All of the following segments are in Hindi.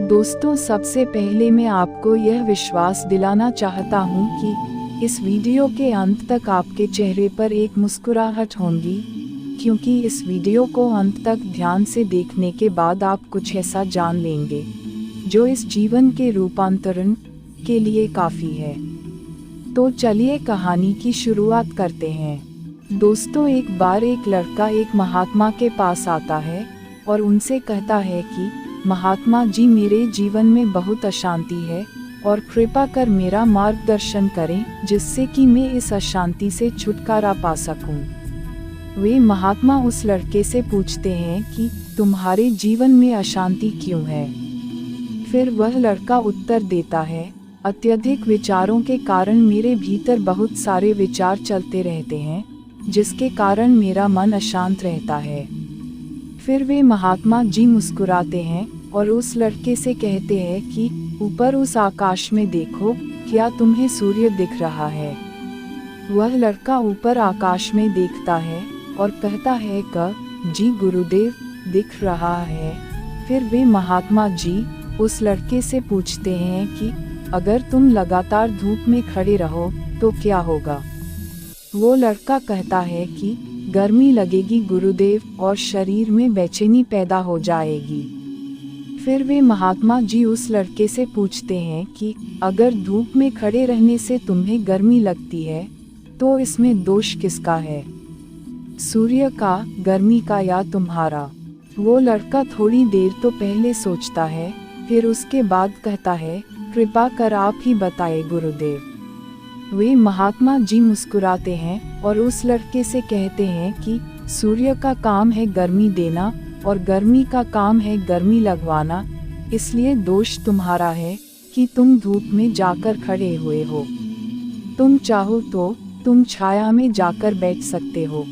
दोस्तों, सबसे पहले मैं आपको यह विश्वास दिलाना चाहता हूँ कि इस वीडियो के अंत तक आपके चेहरे पर एक मुस्कुराहट होगी, क्योंकि इस वीडियो को अंत तक ध्यान से देखने के बाद आप कुछ ऐसा जान लेंगे जो इस जीवन के रूपांतरण के लिए काफ़ी है। तो चलिए कहानी की शुरुआत करते हैं। दोस्तों, एक बार एक लड़का एक महात्मा के पास आता है और उनसे कहता है कि महात्मा जी, मेरे जीवन में बहुत अशांति है और कृपा कर मेरा मार्गदर्शन करें जिससे कि मैं इस अशांति से छुटकारा पा सकूं। वे महात्मा उस लड़के से पूछते हैं कि तुम्हारे जीवन में अशांति क्यों है। फिर वह लड़का उत्तर देता है, अत्यधिक विचारों के कारण मेरे भीतर बहुत सारे विचार चलते रहते हैं, जिसके कारण मेरा मन अशांत रहता है। फिर वे महात्मा जी मुस्कुराते हैं और उस लड़के से कहते हैं कि ऊपर उस आकाश में देखो, क्या तुम्हें सूर्य दिख रहा है। वह लड़का ऊपर आकाश में देखता है और कहता है कि जी गुरुदेव, दिख रहा है। फिर वे महात्मा जी उस लड़के से पूछते हैं कि अगर तुम लगातार धूप में खड़े रहो तो क्या होगा। वो लड़का कहता है कि गर्मी लगेगी गुरुदेव, और शरीर में बेचैनी पैदा हो जाएगी। फिर वे महात्मा जी उस लड़के से पूछते हैं कि अगर धूप में खड़े रहने से तुम्हें गर्मी लगती है तो इसमें दोष किसका है, सूर्य का, गर्मी का या तुम्हारा। वो लड़का थोड़ी देर तो पहले सोचता है, फिर उसके बाद कहता है, कृपा कर आप ही बताएं गुरुदेव। वे महात्मा जी मुस्कुराते हैं और उस लड़के से कहते हैं कि सूर्य का काम है गर्मी देना और गर्मी का काम है गर्मी लगवाना, इसलिए दोष तुम्हारा है कि तुम धूप में जाकर खड़े हुए हो। तुम चाहो तो तुम छाया में जाकर बैठ सकते हो।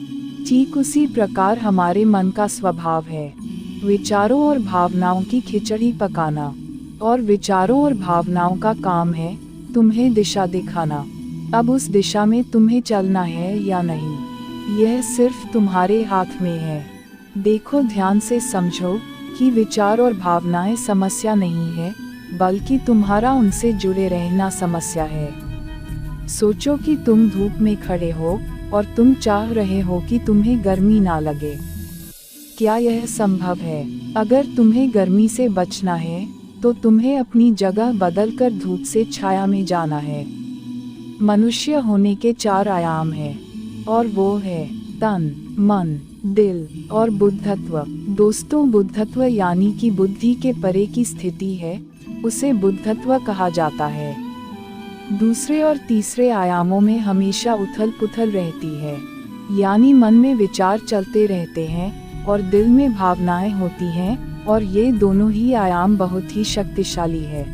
ठीक उसी प्रकार हमारे मन का स्वभाव है, विचारों और भावनाओं की खिचड़ी पकाना, और विचारों और भावनाओं का काम है तुम्हें दिशा दिखाना। अब उस दिशा में तुम्हें चलना है या नहीं, यह सिर्फ तुम्हारे हाथ में है। देखो, ध्यान से समझो कि विचार और भावनाएं समस्या नहीं है, बल्कि तुम्हारा उनसे जुड़े रहना समस्या है। सोचो कि तुम धूप में खड़े हो और तुम चाह रहे हो कि तुम्हें गर्मी ना लगे। क्या यह संभव है? अगर तुम्हें गर्मी से बचना है तो तुम्हें अपनी जगह बदलकर धूप से छाया में जाना है। मनुष्य होने के 4 आयाम हैं, और वो है तन, मन, दिल और बुद्धत्व। दोस्तों, बुद्धत्व यानी कि बुद्धि के परे की स्थिति है, उसे बुद्धत्व कहा जाता है। दूसरे और तीसरे आयामों में हमेशा उथल पुथल रहती है, यानी मन में विचार चलते रहते हैं और दिल में भावनाएं होती हैं, और ये दोनों ही आयाम बहुत ही शक्तिशाली है।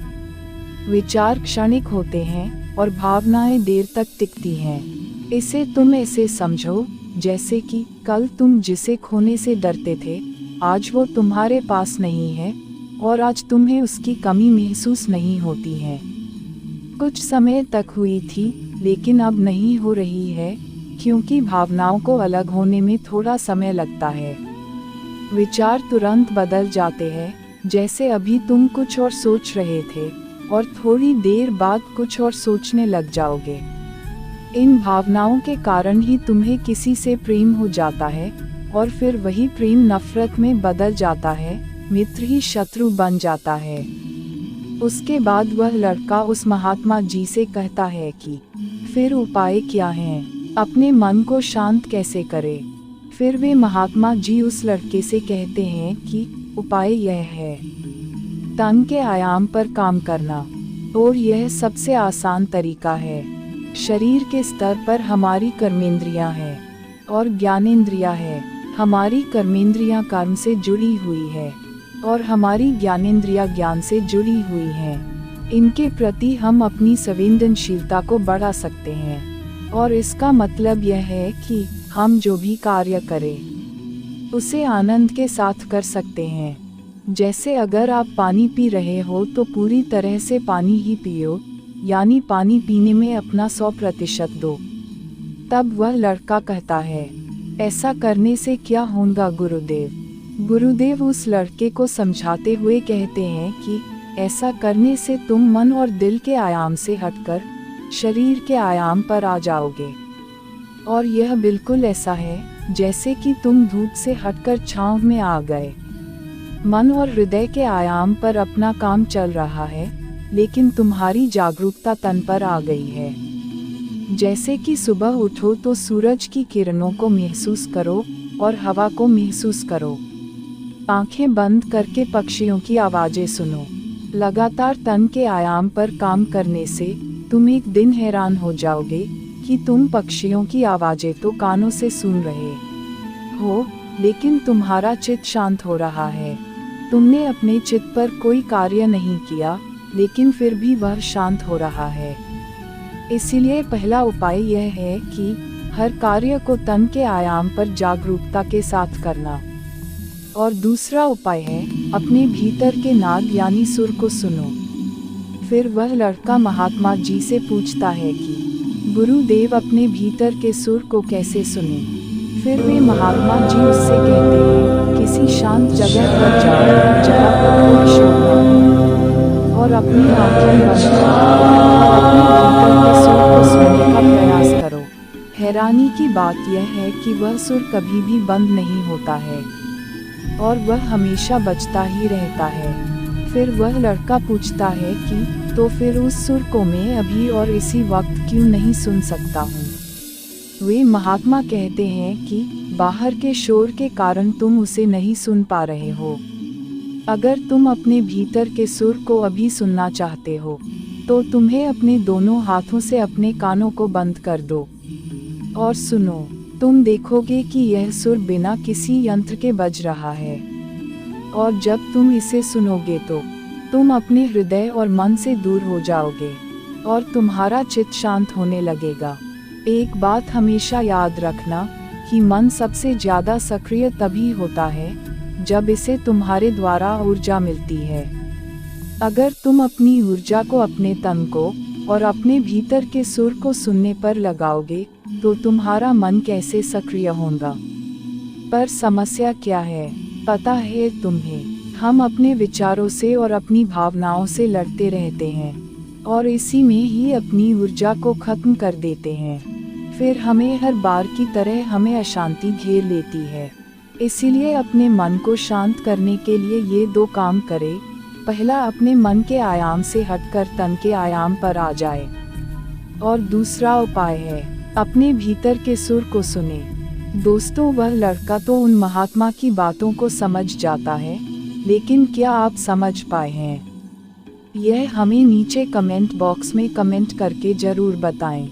विचार क्षणिक होते हैं और भावनाएं देर तक टिकती हैं। इसे तुम ऐसे समझो जैसे कि कल तुम जिसे खोने से डरते थे, आज वो तुम्हारे पास नहीं है और आज तुम्हें उसकी कमी महसूस नहीं होती है। कुछ समय तक हुई थी, लेकिन अब नहीं हो रही है, क्योंकि भावनाओं को अलग होने में थोड़ा समय लगता है। विचार तुरंत बदल जाते हैं, जैसे अभी तुम कुछ और सोच रहे थे और थोड़ी देर बाद कुछ और सोचने लग जाओगे। इन भावनाओं के कारण ही तुम्हें किसी से प्रेम हो जाता है और फिर वही प्रेम नफरत में बदल जाता है, मित्र ही शत्रु बन जाता है। उसके बाद वह लड़का उस महात्मा जी से कहता है कि फिर उपाय क्या हैं, अपने मन को शांत कैसे करें। फिर वे महात्मा जी उस लड़के से कहते हैं कि उपाय यह है, तन के आयाम पर काम करना, और यह सबसे आसान तरीका है। शरीर के स्तर पर हमारी कर्मेंद्रियां हैं और ज्ञानेंद्रियां हैं। हमारी कर्मेंद्रियां कर्म से जुड़ी हुई है और हमारी ज्ञानेंद्रियां ज्ञान से जुड़ी हुई हैं। इनके प्रति हम अपनी संवेदनशीलता को बढ़ा सकते हैं, और इसका मतलब यह है कि हम जो भी कार्य करें उसे आनंद के साथ कर सकते हैं। जैसे अगर आप पानी पी रहे हो तो पूरी तरह से पानी ही पियो, यानी पानी पीने में अपना 100% दो। तब वह लड़का कहता है, ऐसा करने से क्या होगा गुरुदेव। गुरुदेव उस लड़के को समझाते हुए कहते हैं कि ऐसा करने से तुम मन और दिल के आयाम से हटकर शरीर के आयाम पर आ जाओगे। और यह बिल्कुल ऐसा है जैसे कि तुम धूप से हटकर छांव में आ गए। मन और हृदय के आयाम पर अपना काम चल रहा है, लेकिन तुम्हारी जागरूकता तन पर आ गई है। जैसे कि सुबह उठो तो सूरज की किरणों को महसूस करो और हवा को महसूस करो। आंखें बंद करके पक्षियों की आवाजें सुनो। लगातार तन के आयाम पर काम करने से तुम एक दिन हैरान हो जाओगे कि तुम पक्षियों की आवाजें तो कानों से सुन रहे हो, लेकिन तुम्हारा चित्त शांत हो रहा है। तुमने अपने चित्त पर कोई कार्य नहीं किया, लेकिन फिर भी वह शांत हो रहा है। इसीलिए पहला उपाय यह है कि हर कार्य को तन के आयाम पर जागरूकता के साथ करना। और दूसरा उपाय है अपने भीतर के नाद यानी सुर को सुनो। फिर वह लड़का महात्मा जी से पूछता है कि गुरुदेव अपने भीतर के सुर को कैसे सुने। फिर वे महात्मा जी उससे कहते हैं किसी शांत जगह पर जाओ जहाँ पर कोई शोर न हो, और अपनी आंखें बंद करो और अपने भीतर के सुर को सुनने का प्रयास करो। हैरानी की बात यह है कि वह सुर कभी भी बंद नहीं होता है और वह हमेशा बजता ही रहता है। फिर वह लड़का पूछता है कि तो फिर उस सुर को मैं अभी और इसी वक्त क्यों नहीं सुन सकता हूँ। वे महात्मा कहते हैं कि बाहर के शोर के कारण तुम उसे नहीं सुन पा रहे हो। अगर तुम अपने भीतर के सुर को अभी सुनना चाहते हो तो तुम्हें अपने दोनों हाथों से अपने कानों को बंद कर दो और सुनो। तुम देखोगे कि यह सुर बिना किसी यंत्र के बज रहा है, और जब तुम इसे सुनोगे तो तुम अपने हृदय और मन से दूर हो जाओगे और तुम्हारा चित्त शांत होने लगेगा। एक बात हमेशा याद रखना कि मन सबसे ज्यादा सक्रिय तभी होता है जब इसे तुम्हारे द्वारा ऊर्जा मिलती है। अगर तुम अपनी ऊर्जा को अपने तन को और अपने भीतर के सुर को सुनने पर लगाओगे तो तुम्हारा मन कैसे सक्रिय होगा। पर समस्या क्या है पता है तुम्हें? हम अपने विचारों से और अपनी भावनाओं से लड़ते रहते हैं और इसी में ही अपनी ऊर्जा को खत्म कर देते हैं। फिर हमें हर बार की तरह हमें अशांति घेर लेती है। इसीलिए अपने मन को शांत करने के लिए ये दो काम करें। पहला, अपने मन के आयाम से हटकर तन के आयाम पर आ जाए, और दूसरा उपाय है अपने भीतर के सुर को सुने। दोस्तों, वह लड़का तो उन महात्मा की बातों को समझ जाता है, लेकिन क्या आप समझ पाए हैं? यह हमें नीचे कमेंट बॉक्स में कमेंट करके जरूर बताएं।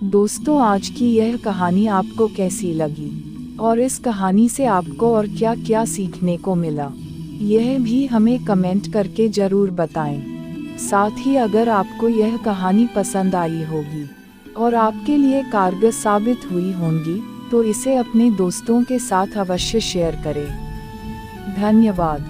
दोस्तों, आज की यह कहानी आपको कैसी लगी और इस कहानी से आपको और क्या क्या सीखने को मिला, यह भी हमें कमेंट करके जरूर बताएं। साथ ही अगर आपको यह कहानी पसंद आई होगी और आपके लिए कारगर साबित हुई होंगी तो इसे अपने दोस्तों के साथ अवश्य शेयर करें। धन्यवाद।